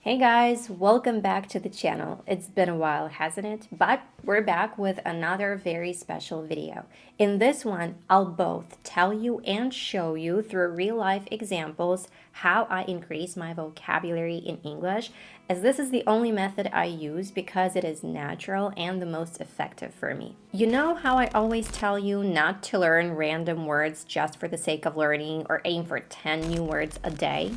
Hey guys, welcome back to the channel. It's been a while, hasn't it? But we're back with another very special video. In this one, I'll both tell you and show you through real-life examples how I increase my vocabulary in English, as this is the only method I use because it is natural and the most effective for me. You know how I always tell you not to learn random words just for the sake of learning or aim for 10 new words a day?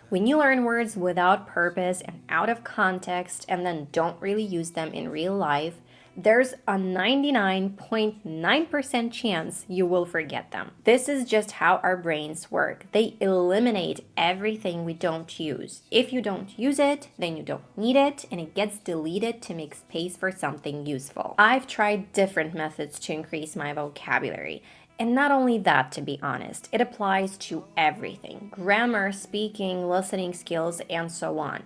When you learn words without purpose and out of context and then don't really use them in real life, there's a 99.9% chance you will forget them. This is just how our brains work. They eliminate everything we don't use. If you don't use it, then you don't need it, and it gets deleted to make space for something useful. I've tried different methods to increase my vocabulary. And not only that, to be honest, it applies to everything: grammar, speaking, listening skills, and so on.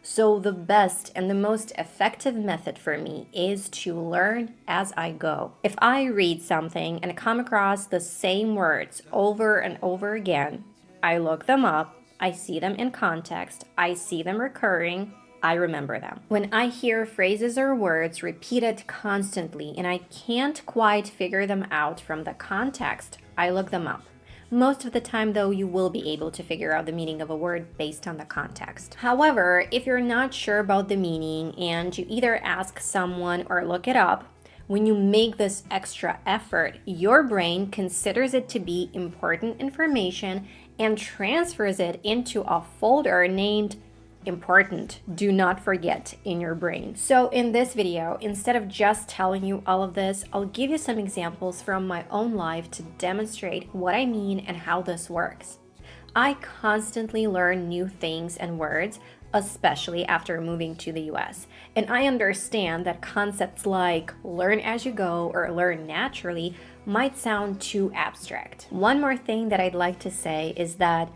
So the best and the most effective method for me is to learn as I go. If I read something and come across the same words over and over again, I look them up, I see them in context, I see them recurring, I remember them. When I hear phrases or words repeated constantly and I can't quite figure them out from the context, I look them up. Most of the time, though, you will be able to figure out the meaning of a word based on the context. However, if you're not sure about the meaning and you either ask someone or look it up, when you make this extra effort, your brain considers it to be important information and transfers it into a folder named important, do not forget, in your brain. So in this video, instead of just telling you all of this, I'll give you some examples from my own life to demonstrate what I mean and how this works. I constantly learn new things and words, especially after moving to the US. And I understand that concepts like learn as you go or learn naturally might sound too abstract. One more thing that I'd like to say is that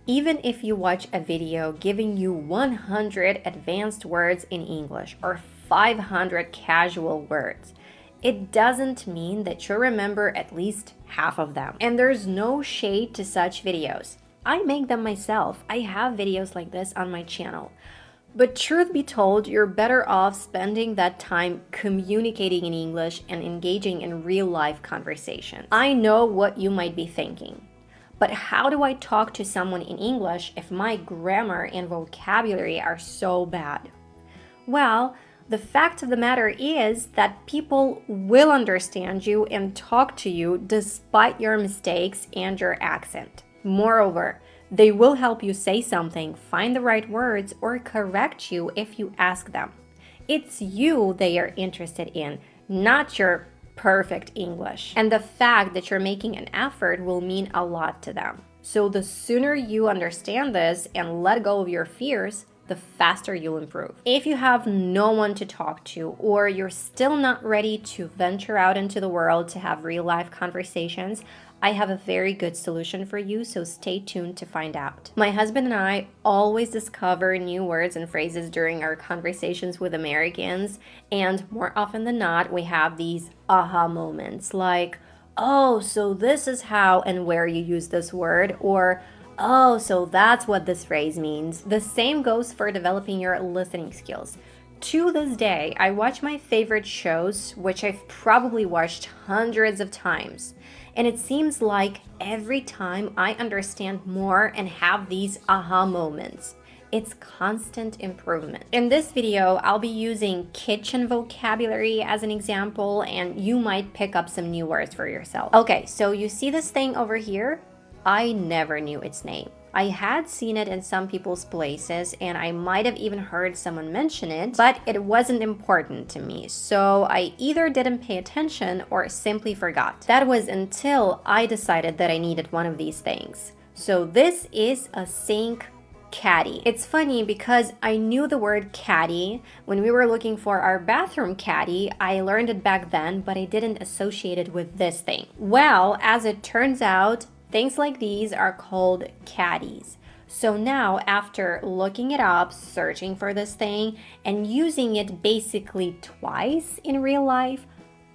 even if you watch a video giving you 100 advanced words in English or 500 casual words, it doesn't mean that you'll remember at least half of them. And there's no shade to such videos. I make them myself. I have videos like this on my channel. But truth be told, you're better off spending that time communicating in English and engaging in real-life conversation. I know what you might be thinking. But how do I talk to someone in English if my grammar and vocabulary are so bad? Well, the fact of the matter is that people will understand you and talk to you despite your mistakes and your accent. Moreover, they will help you say something, find the right words, or correct you if you ask them. It's you they are interested in, not your perfect English. And the fact that you're making an effort will mean a lot to them. So the sooner you understand this and let go of your fears, the faster you'll improve. If you have no one to talk to, or you're still not ready to venture out into the world to have real-life conversations, I have a very good solution for you, so stay tuned to find out. My husband and I always discover new words and phrases during our conversations with Americans, and more often than not, we have these aha moments like, oh, so this is how and where you use this word, or oh, so that's what this phrase means. The same goes for developing your listening skills. To this day, I watch my favorite shows, which I've probably watched hundreds of times. And it seems like every time I understand more and have these aha moments. It's constant improvement. In this video, I'll be using kitchen vocabulary as an example, and you might pick up some new words for yourself. Okay, so you see this thing over here? I never knew its name. I had seen it in some people's places, and I might have even heard someone mention it, but it wasn't important to me, so I either didn't pay attention or simply forgot. That was until I decided that I needed one of these things. So this is a sink caddy. It's funny because I knew the word caddy when we were looking for our bathroom caddy. I learned it back then, but I didn't associate it with this thing. Well, as it turns out, things like these are called caddies. So now, after looking it up, searching for this thing, and using it basically twice in real life,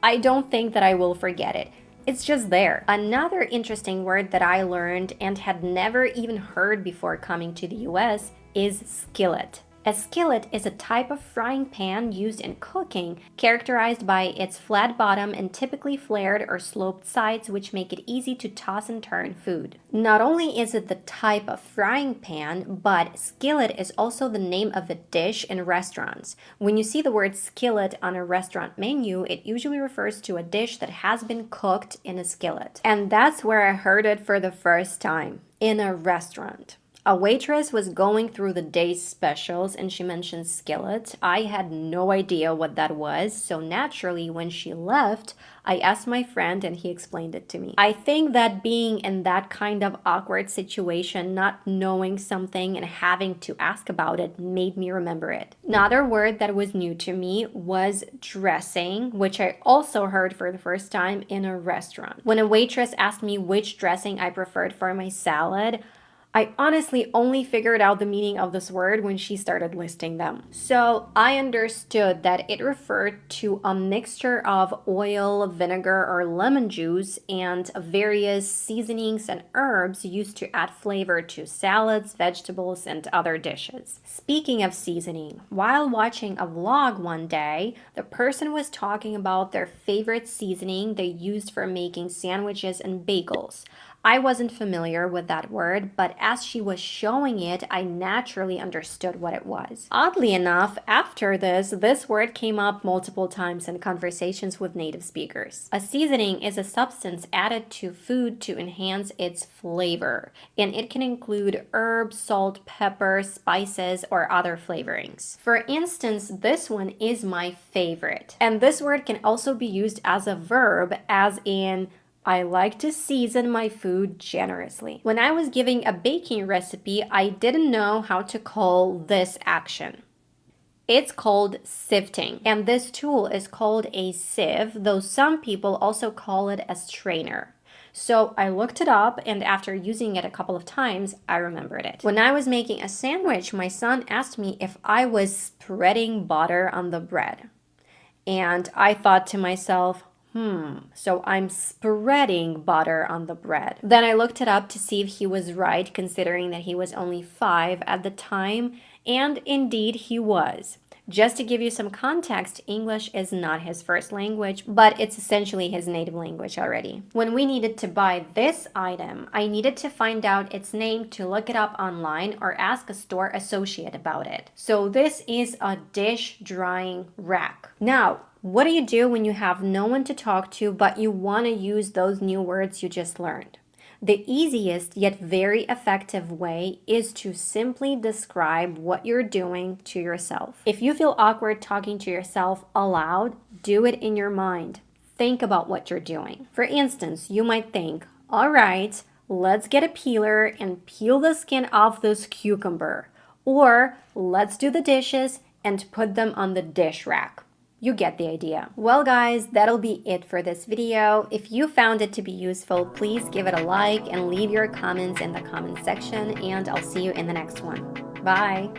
I don't think that I will forget it. It's just there. Another interesting word that I learned and had never even heard before coming to the US is skillet. A skillet is a type of frying pan used in cooking, characterized by its flat bottom and typically flared or sloped sides, which make it easy to toss and turn food. Not only is it the type of frying pan, but skillet is also the name of a dish in restaurants. When you see the word skillet on a restaurant menu, it usually refers to a dish that has been cooked in a skillet. And that's where I heard it for the first time, in a restaurant. A waitress was going through the day's specials and she mentioned skillet. I had no idea what that was, so naturally when she left, I asked my friend and he explained it to me. I think that being in that kind of awkward situation, not knowing something and having to ask about it, made me remember it. Another word that was new to me was dressing, which I also heard for the first time in a restaurant. When a waitress asked me which dressing I preferred for my salad, I honestly only figured out the meaning of this word when she started listing them. So I understood that it referred to a mixture of oil, vinegar, or lemon juice and various seasonings and herbs used to add flavor to salads, vegetables, and other dishes. Speaking of seasoning, while watching a vlog one day, the person was talking about their favorite seasoning they used for making sandwiches and bagels. I wasn't familiar with that word, but as she was showing it, I naturally understood what it was. Oddly enough, after this word came up multiple times in conversations with native speakers. A seasoning is a substance added to food to enhance its flavor, and it can include herbs, salt, pepper, spices, or other flavorings. For instance, this one is my favorite. And this word can also be used as a verb, as in, I like to season my food generously. When I was giving a baking recipe, I didn't know how to call this action. It's called sifting, and this tool is called a sieve, though some people also call it a strainer. So I looked it up, and after using it a couple of times, I remembered it. When I was making a sandwich, my son asked me if I was spreading butter on the bread. And I thought to myself, so I'm spreading butter on the bread. Then I looked it up to see if he was right, considering that he was only 5 at the time, and indeed he was. Just to give you some context, English is not his first language, but it's essentially his native language already. When we needed to buy this item, I needed to find out its name to look it up online or ask a store associate about it. So this is a dish drying rack. Now, what do you do when you have no one to talk to, but you want to use those new words you just learned? The easiest yet very effective way is to simply describe what you're doing to yourself. If you feel awkward talking to yourself aloud, do it in your mind. Think about what you're doing. For instance, you might think, all right, let's get a peeler and peel the skin off this cucumber. Or let's do the dishes and put them on the dish rack. You get the idea. Well guys, that'll be it for this video. If you found it to be useful, please give it a like and leave your comments in the comment section, and I'll see you in the next one. Bye!